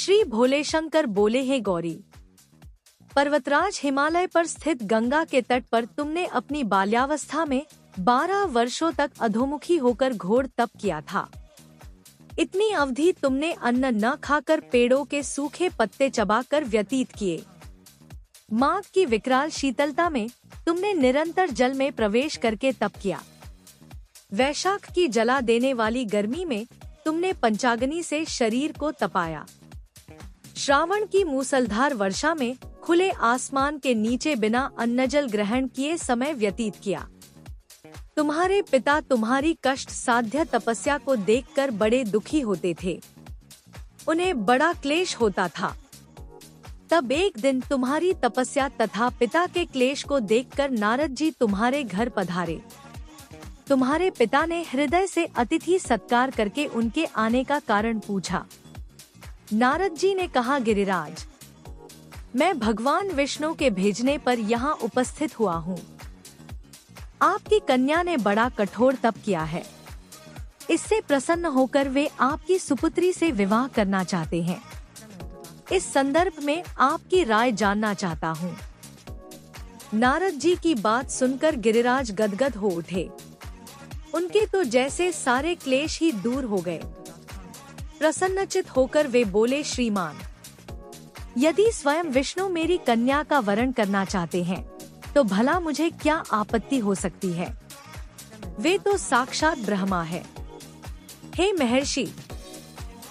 श्री भोले शंकर बोले, हे गौरी, पर्वतराज हिमालय पर स्थित गंगा के तट पर तुमने अपनी बाल्यावस्था में 12 वर्षों तक अधोमुखी होकर घोर तप किया था। इतनी अवधि तुमने अन्न न खाकर पेड़ों के सूखे पत्ते चबाकर व्यतीत किए। माघ की विकराल शीतलता में तुमने निरंतर जल में प्रवेश करके तप किया। वैशाख की जला देने वाली गर्मी में तुमने पंचाग्नि से शरीर को तपाया। श्रावण की मूसलधार वर्षा में खुले आसमान के नीचे बिना अन्नजल ग्रहण किए समय व्यतीत किया। तुम्हारे पिता तुम्हारी कष्ट साध्य तपस्या को देखकर बड़े दुखी होते थे, उन्हें बड़ा क्लेश होता था। तब एक दिन तुम्हारी तपस्या तथा पिता के क्लेश को देखकर नारद जी तुम्हारे घर पधारे। तुम्हारे पिता ने हृदय से अतिथि सत्कार करके उनके आने का कारण पूछा। नारद जी ने कहा, गिरिराज, मैं भगवान विष्णु के भेजने पर यहाँ उपस्थित हुआ हूँ। आपकी कन्या ने बड़ा कठोर तप किया है। इससे प्रसन्न होकर वे आपकी सुपुत्री से विवाह करना चाहते हैं। इस संदर्भ में आपकी राय जानना चाहता हूँ। नारद जी की बात सुनकर गिरिराज गदगद हो उठे। उनके तो जैसे सारे क्लेश ही दूर हो गए। प्रसन्नचित होकर वे बोले, श्रीमान, यदि स्वयं विष्णु मेरी कन्या का वरण करना चाहते हैं तो भला मुझे क्या आपत्ति हो सकती है। वे तो साक्षात ब्रह्मा है। हे महर्षि,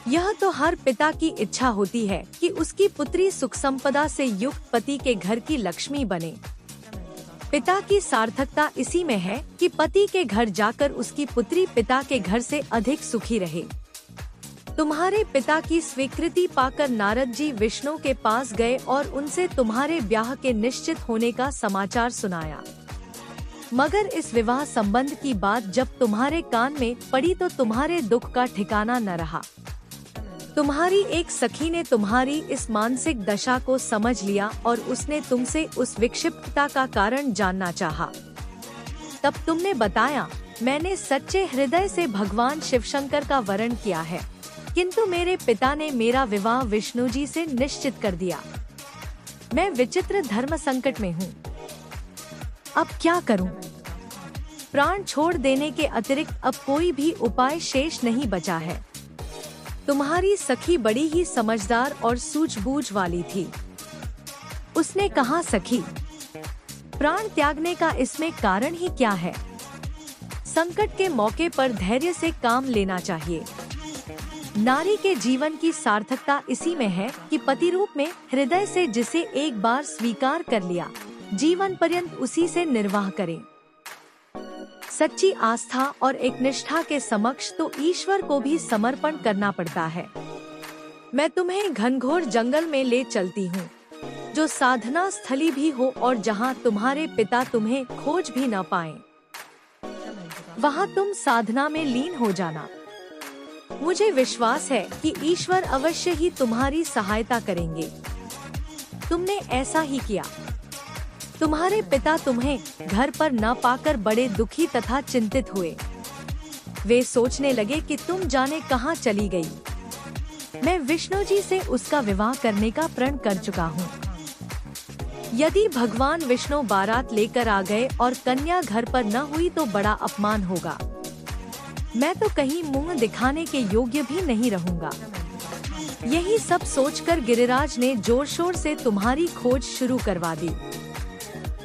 यह तो हर पिता की इच्छा होती है कि उसकी पुत्री सुख संपदा से युक्त पति के घर की लक्ष्मी बने। पिता की सार्थकता इसी में है कि पति के घर जाकर उसकी पुत्री पिता के घर से अधिक सुखी रहे। तुम्हारे पिता की स्वीकृति पाकर नारद जी विष्णु के पास गए और उनसे तुम्हारे ब्याह के निश्चित होने का समाचार सुनाया। मगर इस विवाह संबंध की बात जब तुम्हारे कान में पड़ी तो तुम्हारे दुख का ठिकाना न रहा। तुम्हारी एक सखी ने तुम्हारी इस मानसिक दशा को समझ लिया और उसने तुमसे उस विक्षिप्तता का कारण जानना चाहा। तब तुमने बताया, मैंने सच्चे हृदय से भगवान शिवशंकर का वरण किया है, किंतु मेरे पिता ने मेरा विवाह विष्णु जी से निश्चित कर दिया। मैं विचित्र धर्म संकट में हूँ। अब क्या करूँ? प्राण छोड़ देने के अतिरिक्त अब कोई भी उपाय शेष नहीं बचा है। तुम्हारी सखी बड़ी ही समझदार और सूझबूझ वाली थी। उसने कहा, सखी, प्राण त्यागने का इसमें कारण ही क्या है? संकट के मौके पर धैर्य से काम लेना चाहिए। नारी के जीवन की सार्थकता इसी में है कि पति रूप में हृदय से जिसे एक बार स्वीकार कर लिया, जीवन पर्यंत उसी से निर्वाह करें। सच्ची आस्था और एक निष्ठा के समक्ष तो ईश्वर को भी समर्पण करना पड़ता है। मैं तुम्हें घनघोर जंगल में ले चलती हूँ, जो साधना स्थली भी हो और जहाँ तुम्हारे पिता तुम्हें खोज भी न पाएं। वहाँ तुम साधना में लीन हो जाना। मुझे विश्वास है कि ईश्वर अवश्य ही तुम्हारी सहायता करेंगे। तुमने ऐसा ही किया। तुम्हारे पिता तुम्हें घर पर न पाकर बड़े दुखी तथा चिंतित हुए। वे सोचने लगे कि तुम जाने कहाँ चली गई। मैं विष्णु जी से उसका विवाह करने का प्रण कर चुका हूँ। यदि भगवान विष्णु बारात लेकर आ गए और कन्या घर पर न हुई तो बड़ा अपमान होगा। मैं तो कहीं मुंह दिखाने के योग्य भी नहीं रहूंगा। यही सब सोचकर गिरिराज ने जोर शोर से तुम्हारी खोज शुरू करवा दी।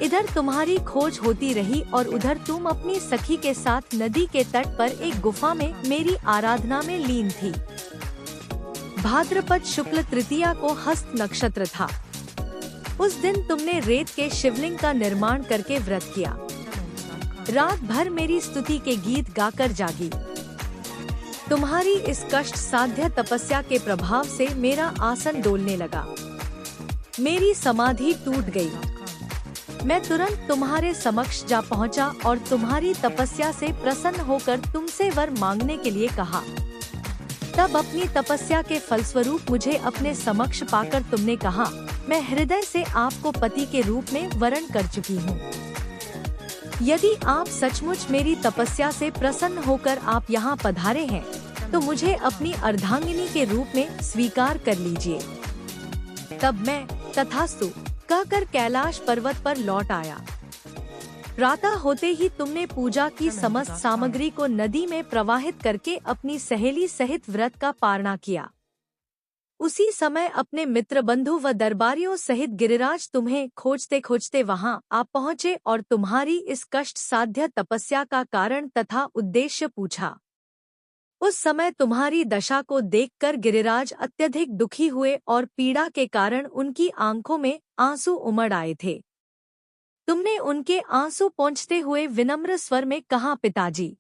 इधर तुम्हारी खोज होती रही और उधर तुम अपनी सखी के साथ नदी के तट पर एक गुफा में मेरी आराधना में लीन थी। भाद्रपद शुक्ल तृतीया को हस्त नक्षत्र था। उस दिन तुमने रेत के शिवलिंग का निर्माण करके व्रत किया। रात भर मेरी स्तुति के गीत गाकर जागी। तुम्हारी इस कष्ट साध्य तपस्या के प्रभाव से मेरा आसन डोलने लगा। मेरी समाधि टूट गई। मैं तुरंत तुम्हारे समक्ष जा पहुंचा और तुम्हारी तपस्या से प्रसन्न होकर तुमसे वर मांगने के लिए कहा। तब अपनी तपस्या के फलस्वरूप मुझे अपने समक्ष पाकर तुमने कहा, मैं हृदय से आपको पति के रूप में वरण कर चुकी हूँ। यदि आप सचमुच मेरी तपस्या से प्रसन्न होकर आप यहाँ पधारे हैं, तो मुझे अपनी अर्धांगिनी के रूप में स्वीकार कर लीजिए। तब मैं तथास्तु कहकर कैलाश पर्वत पर लौट आया। प्रातः होते ही तुमने पूजा की समस्त सामग्री को नदी में प्रवाहित करके अपनी सहेली सहित व्रत का पारणा किया। उसी समय अपने मित्र बंधु व दरबारियों सहित गिरिराज तुम्हें खोजते खोजते वहां आ पहुँचे और तुम्हारी इस कष्ट साध्य तपस्या का कारण तथा उद्देश्य पूछा। उस समय तुम्हारी दशा को देखकर गिरिराज अत्यधिक दुखी हुए और पीड़ा के कारण उनकी आंखों में आंसू उमड़ आए थे। तुमने उनके आंसू पोंछते हुए विनम्र स्वर में कहा, पिताजी,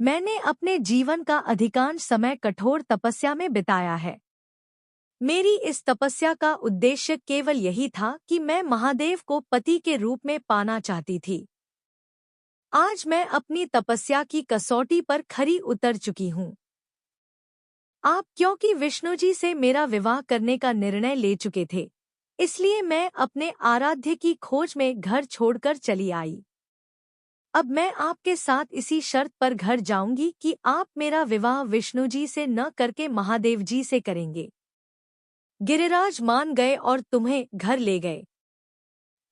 मैंने अपने जीवन का अधिकांश समय कठोर तपस्या में बिताया है। मेरी इस तपस्या का उद्देश्य केवल यही था कि मैं महादेव को पति के रूप में पाना चाहती थी। आज मैं अपनी तपस्या की कसौटी पर खरी उतर चुकी हूँ। आप क्योंकि विष्णु जी से मेरा विवाह करने का निर्णय ले चुके थे, इसलिए मैं अपने आराध्य की खोज में घर छोड़कर चली आई। अब मैं आपके साथ इसी शर्त पर घर जाऊंगी कि आप मेरा विवाह विष्णु जी से न करके महादेव जी से करेंगे। गिरिराज मान गए और तुम्हें घर ले गए।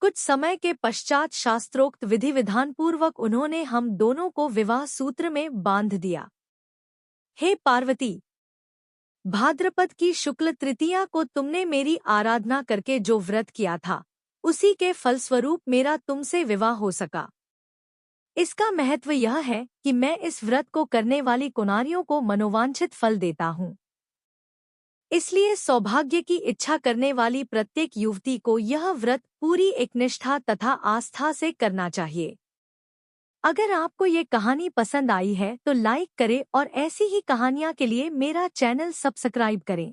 कुछ समय के पश्चात शास्त्रोक्त विधि विधान पूर्वक उन्होंने हम दोनों को विवाह सूत्र में बांध दिया। हे पार्वती, भाद्रपद की शुक्ल तृतीया को तुमने मेरी आराधना करके जो व्रत किया था, उसी के फलस्वरूप मेरा तुमसे विवाह हो सका। इसका महत्व यह है कि मैं इस व्रत को करने वाली कुनारियों को मनोवांछित फल देता हूँ। इसलिए सौभाग्य की इच्छा करने वाली प्रत्येक युवती को यह व्रत पूरी एकनिष्ठा तथा आस्था से करना चाहिए। अगर आपको ये कहानी पसंद आई है तो लाइक करें और ऐसी ही कहानियाँ के लिए मेरा चैनल सब्सक्राइब करें।